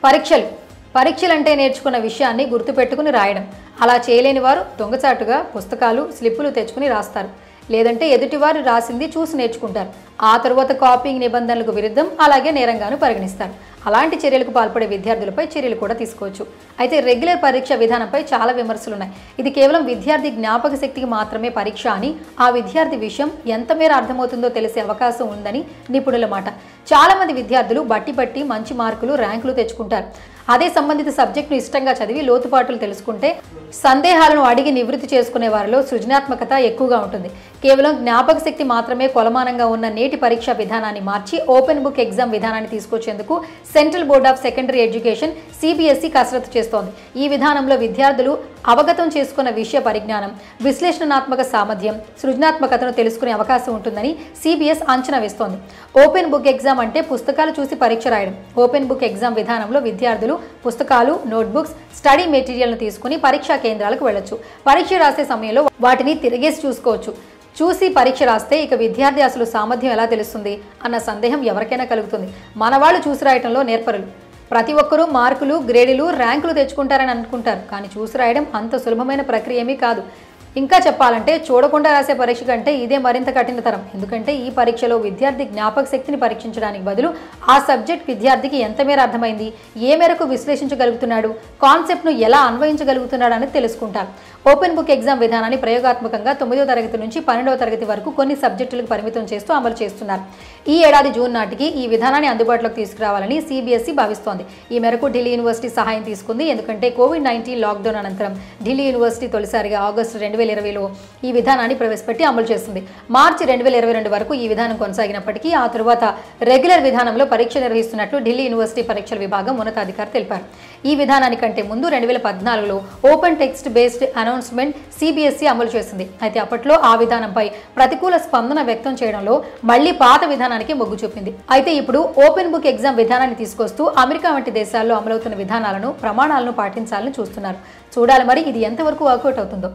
పరీక్షలంటే నేర్చుకున్న విషయాన్ని గుర్తుపెట్టుకుని రాయడం. అలా చేయలేని వారు దొంగచాటుగా పుస్తకాలు, స్లిప్పులు తెచ్చుకుని రాస్తారు. లేదంటే ఎదుటివారు రాసింది చూసి నేర్చుకుంటారు. ఆ తరువాత కాపీయింగ్ నిబంధనలకు విరుద్ధం, అలాగే నేరంగాను పరిగణిస్తారు. అలాంటి చర్యలకు పాల్పడే విద్యార్థులపై చర్యలు కూడా తీసుకోవచ్చు. అయితే రెగ్యులర్ పరీక్ష విధానంపై చాలా విమర్శలున్నాయి. ఇది కేవలం విద్యార్థి జ్ఞాపక శక్తికి మాత్రమే పరీక్ష అని, ఆ విద్యార్థి విషయం ఎంత మేర అర్థమవుతుందో తెలిసే అవకాశం ఉందని నిపుణుల మాట. చాలా మంది విద్యార్థులు బట్టి మంచి మార్కులు, ర్యాంకులు తెచ్చుకుంటారు. అదే సంబంధిత సబ్జెక్టును ఇష్టంగా చదివి లోతుపాట్లు తెలుసుకుంటే సందేహాలను అడిగి నివృత్తి చేసుకునే వారిలో సృజనాత్మకత ఎక్కువగా ఉంటుంది. కేవలం జ్ఞాపక శక్తి మాత్రమే కొలమానంగా ఉన్న నేటి పరీక్షా విధానాన్ని మార్చి ఓపెన్ బుక్ ఎగ్జామ్ విధానాన్ని తీసుకొచ్చేందుకు central board of secondary education CBSE కసరత్తు చేస్తోంది. ఈ విధానంలో విద్యార్థులు అవగతం చేసుకున్న విషయ పరిజ్ఞానం, విశ్లేషణాత్మక సామర్థ్యం, సృజనాత్మకతను తెలుసుకునే అవకాశం ఉంటుందని సిబిఎస్ అంచనా వేస్తోంది. ఓపెన్ బుక్ ఎగ్జామ్ అంటే పుస్తకాలు చూసి పరీక్ష రాయడం. ఓపెన్ బుక్ ఎగ్జామ్ విధానంలో విద్యార్థులు పుస్తకాలు, నోట్బుక్స్, స్టడీ మెటీరియల్ను తీసుకుని పరీక్షా కేంద్రాలకు వెళ్ళొచ్చు. పరీక్ష రాసే సమయంలో వాటిని తిరిగేసి చూసుకోవచ్చు. చూసి పరీక్ష రాస్తే ఇక విద్యార్థి అసలు సామర్థ్యం ఎలా తెలుస్తుంది అన్న సందేహం ఎవరికైనా కలుగుతుంది. మనవాళ్ళు చూసి రాయటంలో నేర్పరులు. ప్రతి ఒక్కరూ మార్కులు, గ్రేడులు, ర్యాంకులు తెచ్చుకుంటారని అనుకుంటారు. కానీ చూసి రాయడం అంత సులభమైన ప్రక్రియ ఏమీ కాదు. ఇంకా చెప్పాలంటే చూడకుండా రాసే పరీక్ష కంటే ఇదే మరింత కఠినతరం. ఎందుకంటే ఈ పరీక్షలో విద్యార్థి జ్ఞాపక శక్తిని పరీక్షించడానికి బదులు ఆ సబ్జెక్ట్ విద్యార్థికి ఎంత మేర అర్థమైంది, ఏ మేరకు విశ్లేషించగలుగుతున్నాడు, కాన్సెప్ట్ను ఎలా అన్వయించగలుగుతున్నాడు అనేది తెలుసుకుంటారు. ఓపెన్ బుక్ ఎగ్జామ్ విధానాన్ని ప్రయోగాత్మకంగా 9వ తరగతి నుంచి 12వ తరగతి వరకు కొన్ని సబ్జెక్టులకు పరిమితం చేస్తూ అమలు చేస్తున్నారు. ఈ ఏడాది జూన్ నాటికి ఈ విధానాన్ని అందుబాటులోకి తీసుకురావాలని సిబిఎస్ఈ భావిస్తోంది. ఈ మేరకు ఢిల్లీ యూనివర్సిటీ సహాయం తీసుకుంది. ఎందుకంటే కోవిడ్-19 లాక్డౌన్ అనంతరం ఢిల్లీ యూనివర్సిటీ తొలిసారిగా ఆగస్టు 2020లో ఈ విధానాన్ని ప్రవేశపెట్టి అమలు చేస్తుంది. మార్చి 2022 వరకు ఈ విధానం కొనసాగినప్పటికీ ఆ తరువాత రెగ్యులర్ విధానంలో పరీక్ష నిర్వహిస్తున్నట్లు ఢిల్లీ యూనివర్సిటీ పరీక్షల విభాగం ఉన్నతాధికారి తెలిపారు. ఈ విధానానికంటే ముందు 2014లో open text based announcement CBSE అమలు చేసింది. అయితే అప్పట్లో ఆ విధానంపై ప్రతికూల స్పందన వ్యక్తం చేయడంలో మళ్లీ పాత విధానానికి మొగ్గు చూపింది. అయితే ఇప్పుడు ఓపెన్ బుక్ ఎగ్జామ్ విధానాన్ని తీసుకొస్తూ అమెరికా వంటి దేశాల్లో అమలవుతున్న విధానాలను, ప్రమాణాలను పాటించాలని చూస్తున్నారు. చూడాలి మరి ఇది ఎంతవరకు వర్కౌట్ అవుతుందో.